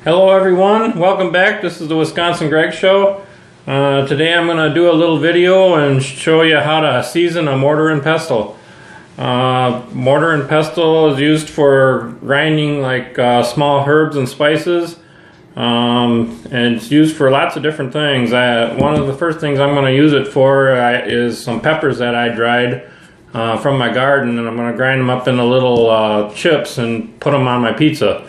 Hello everyone, welcome back. This is the Wisconsin Greg Show. Today I'm going to do a little video and show you how to season a mortar and pestle. Mortar and pestle is used for grinding like small herbs and spices, and it's used for lots of different things. One of the first things I'm going to use it for is some peppers that I dried from my garden, and I'm going to grind them up into little chips and put them on my pizza.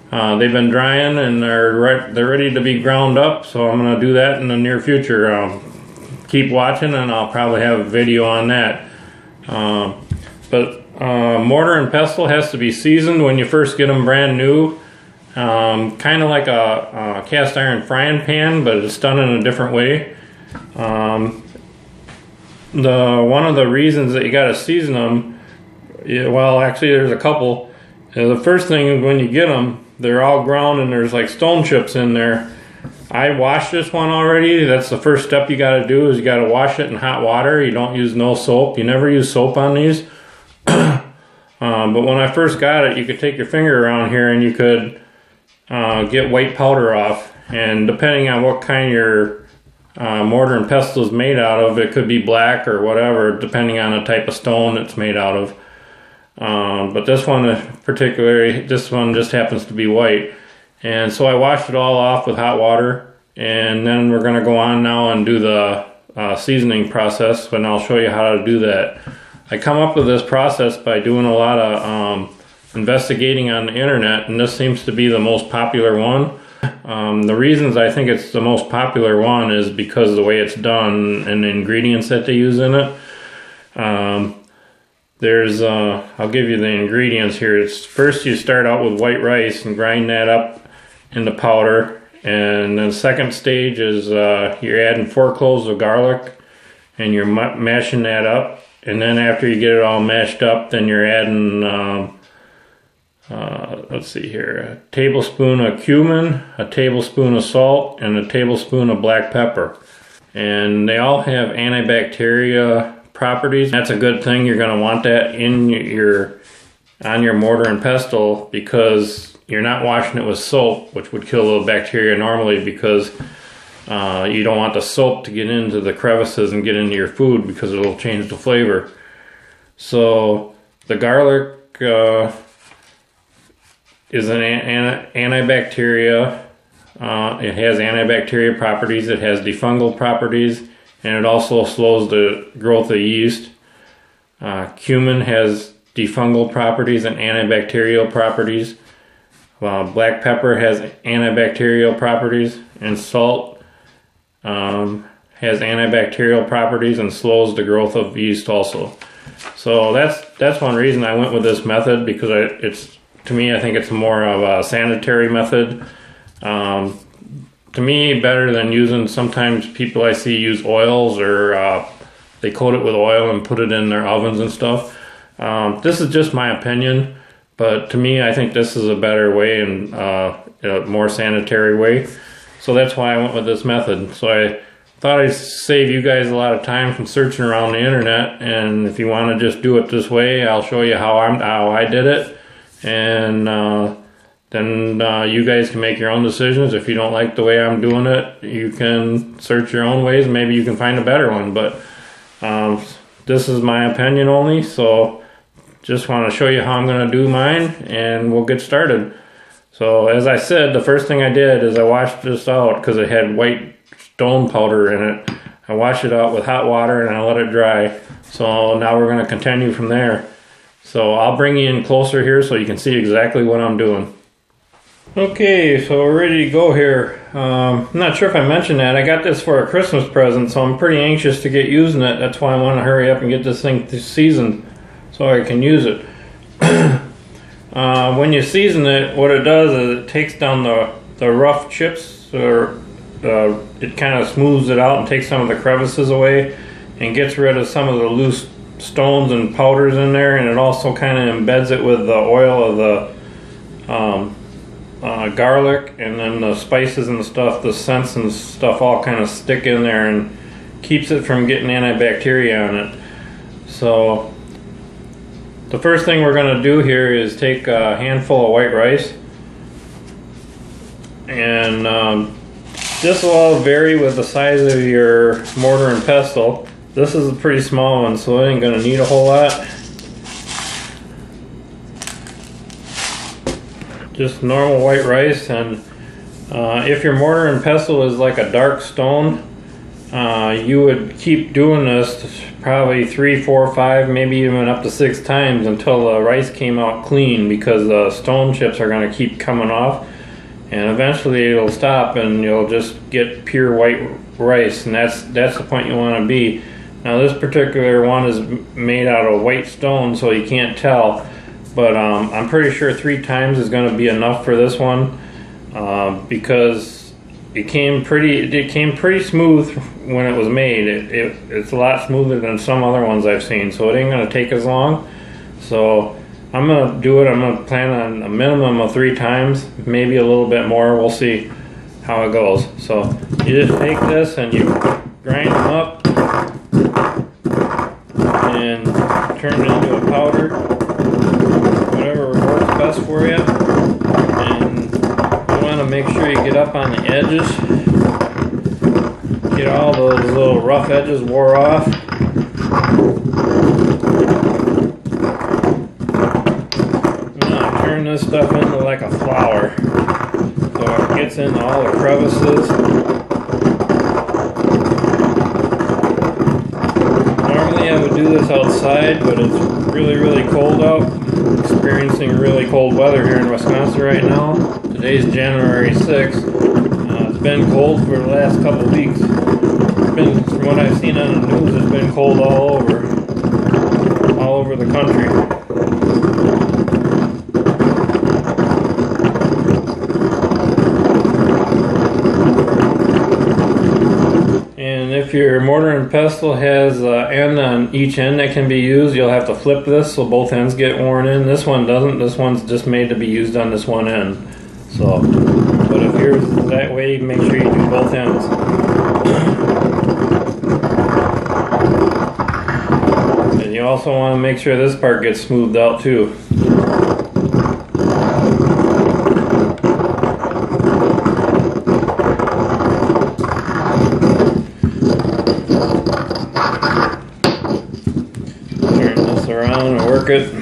They've been drying and they're ready to be ground up, so I'm going to do that in the near future. Keep watching and I'll probably have a video on that. Mortar and pestle has to be seasoned when you first get them brand new. Kind of like a cast iron frying pan, but it's done in a different way. One of the reasons that you got to season them, well, actually there's a couple. The first thing is when you get them, they're all ground and there's like stone chips in there. I washed this one already. That's the first step you got to do, is you got to wash it in hot water. You don't use no soap. You never use soap on these. But when I first got it, you could take your finger around here and you could get white powder off. And depending on what kind your mortar and pestle is made out of, it could be black or whatever, depending on the type of stone it's made out of. But this one particularly, this one just happens to be white. And so I washed it all off with hot water, and then we're going to go on now and do the seasoning process, and I'll show you how to do that. I come up with this process by doing a lot of investigating on the internet, and this seems to be the most popular one. The reasons I think it's the most popular one is because of the way it's done and the ingredients that they use in it. I'll give you the ingredients here. It's first you start out with white rice and grind that up into powder, and then the second stage is you're adding 4 cloves of garlic and you're mashing that up, and then after you get it all mashed up, then you're adding let's see here, a tablespoon of cumin, a tablespoon of salt, and a tablespoon of black pepper, and they all have antibacterial properties. That's a good thing. You're going to want that on your mortar and pestle, because you're not washing it with soap, which would kill the bacteria normally, because you don't want the soap to get into the crevices and get into your food, because it'll change the flavor. So the garlic is an antibacteria. It has antibacterial properties. It has defungal properties, and it also slows the growth of yeast. Cumin has defungal properties and antibacterial properties. Black pepper has antibacterial properties, and salt has antibacterial properties and slows the growth of yeast also. So that's one reason I went with this method, because to me I think it's more of a sanitary method. To me, better than using, sometimes people I see use oils, or they coat it with oil and put it in their ovens and stuff. This is just my opinion, but to me I think this is a better way and a more sanitary way. So that's why I went with this method. So I thought I'd save you guys a lot of time from searching around the internet, and if you want to just do it this way, I'll show you how I did it, and then you guys can make your own decisions. If you don't like the way I'm doing it, you can search your own ways. Maybe you can find a better one, but this is my opinion only, so just want to show you how I'm going to do mine, and we'll get started. So as I said, the first thing I did is I washed this out, because it had white stone powder in it. I washed it out with hot water and I let it dry. So now we're going to continue from there. So I'll bring you in closer here so you can see exactly what I'm doing. Okay, so we're ready to go here. I'm not sure if I mentioned that. I got this for a Christmas present, so I'm pretty anxious to get using it. That's why I want to hurry up and get this thing seasoned so I can use it. When you season it, what it does is it takes down the rough chips, or it kind of smooths it out and takes some of the crevices away and gets rid of some of the loose stones and powders in there, and it also kind of embeds it with the oil of the garlic, and then the spices and stuff, the scents and stuff all kind of stick in there and keeps it from getting antibacteria on it. So the first thing we're going to do here is take a handful of white rice, And this will all vary with the size of your mortar and pestle. This is a pretty small one, so it ain't gonna need a whole lot. Just normal white rice, and if your mortar and pestle is like a dark stone, you would keep doing this probably 3, 4, 5, maybe even up to 6 times until the rice came out clean, because the stone chips are going to keep coming off, and eventually it'll stop and you'll just get pure white rice, and that's the point you want to be. Now this particular one is made out of white stone, so you can't tell, but I'm pretty sure 3 times is going to be enough for this one, because it came pretty smooth when it was made. It's a lot smoother than some other ones I've seen, so it ain't gonna take as long. So I'm gonna do it. I'm gonna plan on a minimum of 3 times, maybe a little bit more. We'll see how it goes. So you just take this and you grind them up and turn it into a powder, whatever works best for you. And you want to make sure you get up on the edges, get all those little rough edges wore off. Now turn this stuff into like a flour, so it gets into all the crevices. Normally I would do this outside, but it's really cold out. Experiencing really cold weather here in Wisconsin right now. Today's January 6th. It's been cold for the last couple of weeks. From what I've seen on the news, it's been cold all over the country. And if your mortar and pestle has an end on each end that can be used, you'll have to flip this so both ends get worn in. This one doesn't. This one's just made to be used on this one end. So, but if yours is that way, make sure you do both ends. And you also want to make sure this part gets smoothed out too. Turn this around and work it.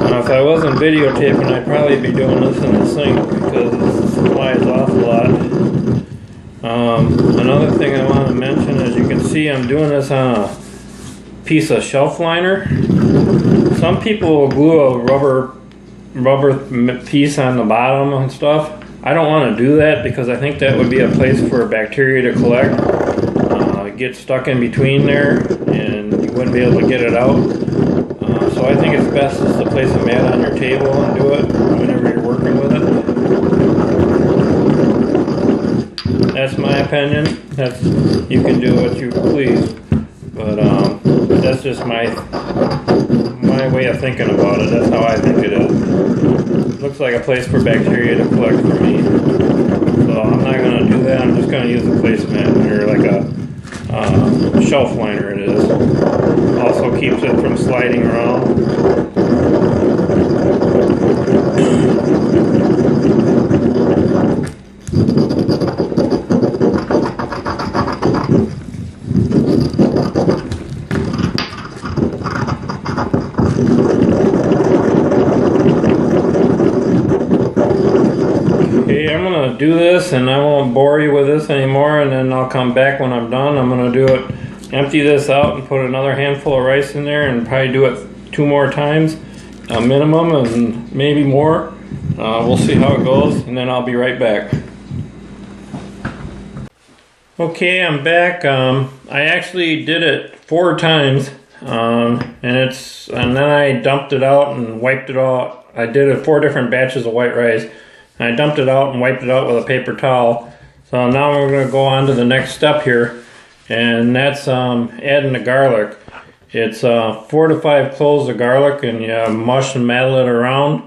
Now, if I wasn't videotaping, I'd probably be doing this in the sink because it flies off a lot. Another thing I want to mention is, you can see I'm doing this on a piece of shelf liner. Some people will glue a rubber piece on the bottom and stuff. I don't want to do that because I think that would be a place for bacteria to collect. Get stuck in between there and you wouldn't be able to get it out. So I think it's best just to place a mat on your table and do it whenever you're working with it. That's my opinion. You can do what you please, but that's just my way of thinking about it. That's how I think it is. Looks like a place for bacteria to collect for me. So I'm not going to do that. I'm just going to use a placemat, or like a shelf liner it is. Also keeps it from sliding around. Okay, I'm going to do this and I won't bore you with this anymore, and then I'll come back when I'm done. I'm going to do it, empty this out and put another handful of rice in there and probably do it 2 more times, a minimum, and maybe more. We'll see how it goes, and then I'll be right back. Okay, I'm back. I actually did it 4 times, and then I dumped it out and wiped it out. I did it 4 different batches of white rice. I dumped it out and wiped it out with a paper towel. So now we're going to go on to the next step here, and that's adding the garlic. It's 4 to 5 cloves of garlic, and you mush and maddle it around.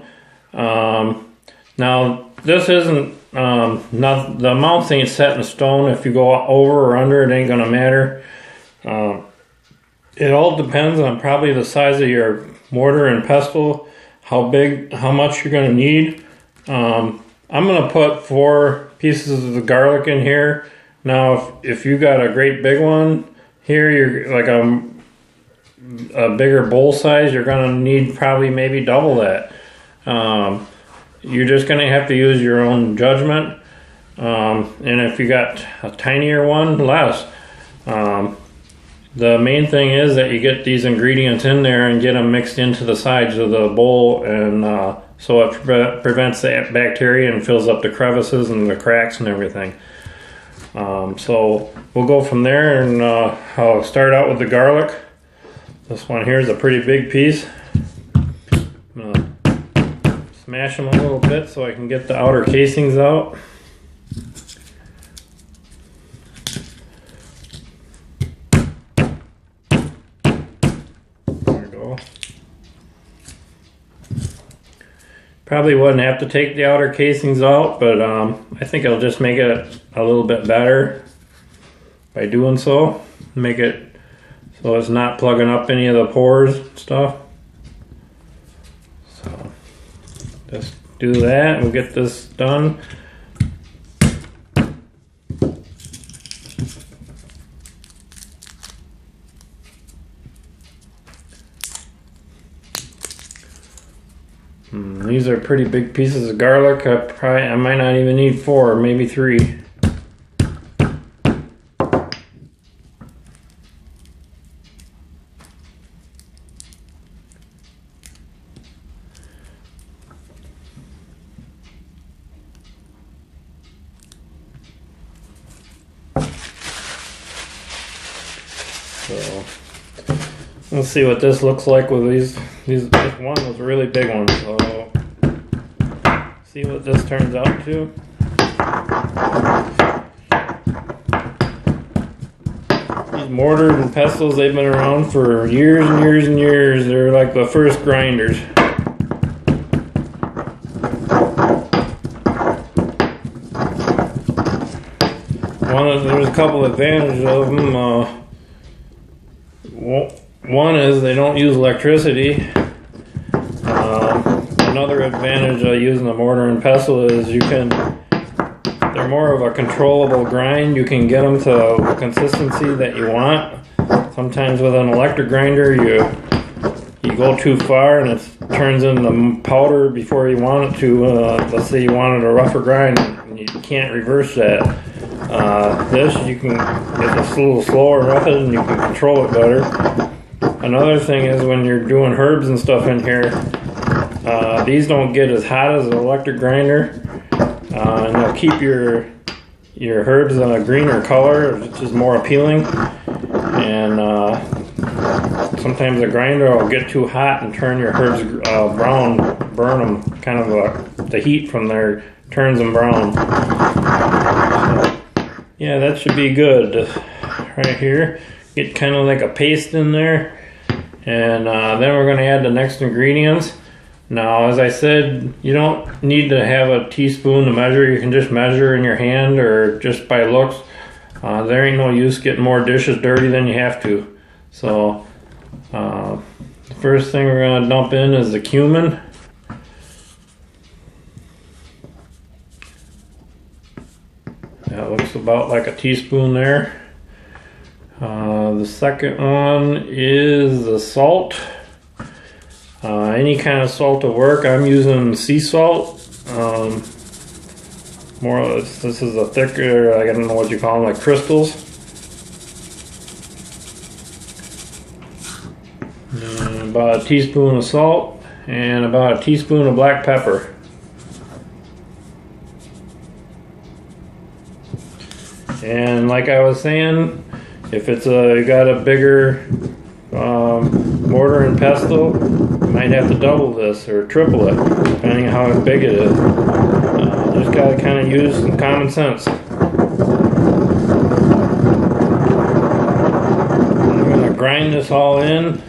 Now this isn't the amounts ain't set in stone. If you go over or under, it ain't gonna matter. It all depends on probably the size of your mortar and pestle, how much you're going to need. I'm going to put 4 pieces of the garlic in here. Now, if you got a great big one here, you're like a bigger bowl size, you're going to need probably maybe double that. You're just going to have to use your own judgment. And if you got a tinier one, less. The main thing is that you get these ingredients in there and get them mixed into the sides of the bowl, and so it prevents the bacteria and fills up the crevices and the cracks and everything. So we'll go from there, and I'll start out with the garlic. This one here is a pretty big piece. I'm gonna smash them a little bit so I can get the outer casings out. Probably wouldn't have to take the outer casings out, but I think it'll just make it a little bit better by doing so. Make it so it's not plugging up any of the pores and stuff. So just do that and we'll get this done. These are pretty big pieces of garlic. I might not even need 4, maybe 3. So let's see what this looks like with these. This one was a really big one, so see what this turns out to. These mortars and pestles, they've been around for years and years and years. They're like the first grinders. There's a couple advantages of them. One is they don't use electricity. Another advantage of using a mortar and pestle is they're more of a controllable grind. You can get them to the consistency that you want. Sometimes with an electric grinder, you go too far and it turns into powder before you want it to. Let's say you wanted a rougher grind, and you can't reverse that. This, you can get this a little slower method and you can control it better. Another thing is when you're doing herbs and stuff in here, these don't get as hot as an electric grinder, and they'll keep your herbs in a greener color, which is more appealing. And sometimes the grinder will get too hot and turn your herbs brown, burn them. Kind of the heat from there turns them brown. So, yeah, that should be good. Right here, get kind of like a paste in there, and then we're going to add the next ingredients. Now, as I said, you don't need to have a teaspoon to measure. You can just measure in your hand or just by looks. There ain't no use getting more dishes dirty than you have to. So, the first thing we're going to dump in is the cumin. That looks about like a teaspoon there. The second one is the salt. Any kind of salt will work. I'm using sea salt. This is a thicker, I don't know what you call them, like crystals. And about a teaspoon of salt and about a teaspoon of black pepper. And like I was saying, if it's you got a bigger mortar and pestle, you might have to double this or triple it, depending on how big it is. Just gotta kind of use some common sense. I'm gonna grind this all in.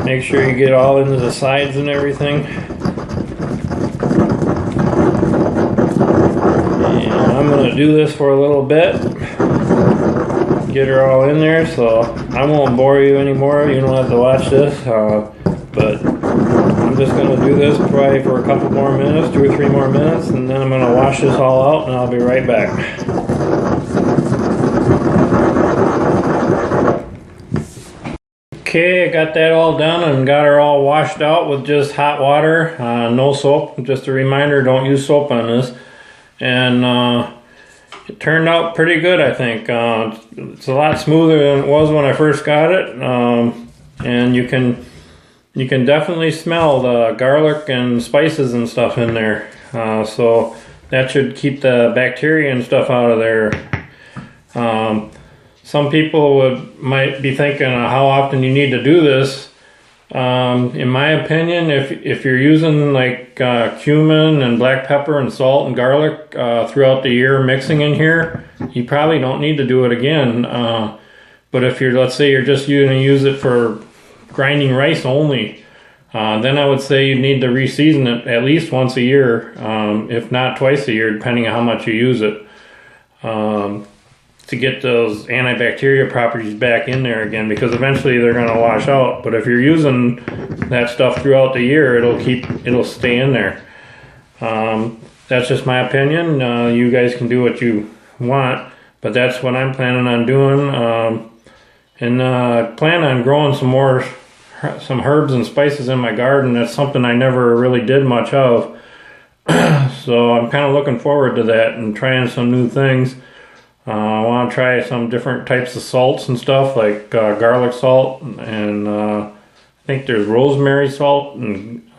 Make sure you get all into the sides and everything. And I'm gonna do this for a little bit. get her all in there, so I won't bore you anymore. You don't have to watch this, but I'm just going to do this probably for a couple more minutes, 2 or 3 more minutes, and then I'm going to wash this all out and I'll be right back. Okay, I got that all done and got her all washed out with just hot water, no soap. Just a reminder, don't use soap on this. And it turned out pretty good, I think. It's a lot smoother than it was when I first got it, and you can definitely smell the garlic and spices and stuff in there. So that should keep the bacteria and stuff out of there. Some people might be thinking how often you need to do this. In my opinion, if you're using like cumin and black pepper and salt and garlic throughout the year mixing in here, you probably don't need to do it again. But if you're, let's say you're just going to use it for grinding rice only, then I would say you need to re-season it at least once a year, if not twice a year, depending on how much you use it, to get those antibacterial properties back in there again, because eventually they're going to wash out. But if you're using that stuff throughout the year, it'll stay in there. That's just my opinion. You guys can do what you want, but that's what I'm planning on doing. And I plan on growing some herbs and spices in my garden. That's something I never really did much of. So I'm kind of looking forward to that and trying some new things. I want to try some different types of salts and stuff, like garlic salt, and I think there's rosemary salt and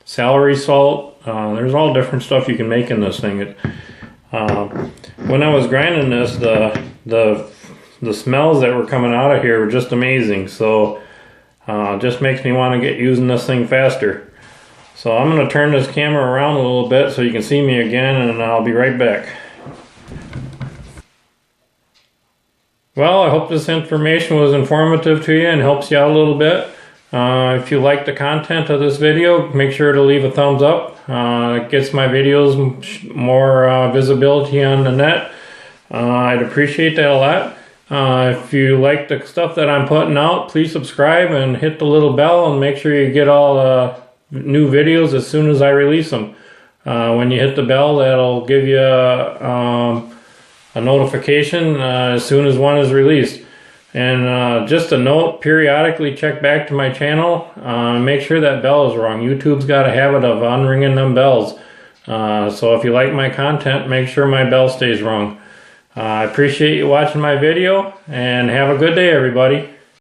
celery salt. There's all different stuff you can make in this thing. When I was grinding this, the smells that were coming out of here were just amazing. So it just makes me want to get using this thing faster. So I'm going to turn this camera around a little bit so you can see me again, and I'll be right back. Well, I hope this information was informative to you and helps you out a little bit. If you like the content of this video, make sure to leave a thumbs up. It gets my videos more visibility on the net. I'd appreciate that a lot. If you like the stuff that I'm putting out, please subscribe and hit the little bell and make sure you get all the new videos as soon as I release them. When you hit the bell, that'll give you a notification as soon as one is released. And just a note, periodically check back to my channel, make sure that bell is rung. YouTube's got a habit of unringing them bells. So if you like my content, make sure my bell stays rung. I appreciate you watching my video, and have a good day, everybody.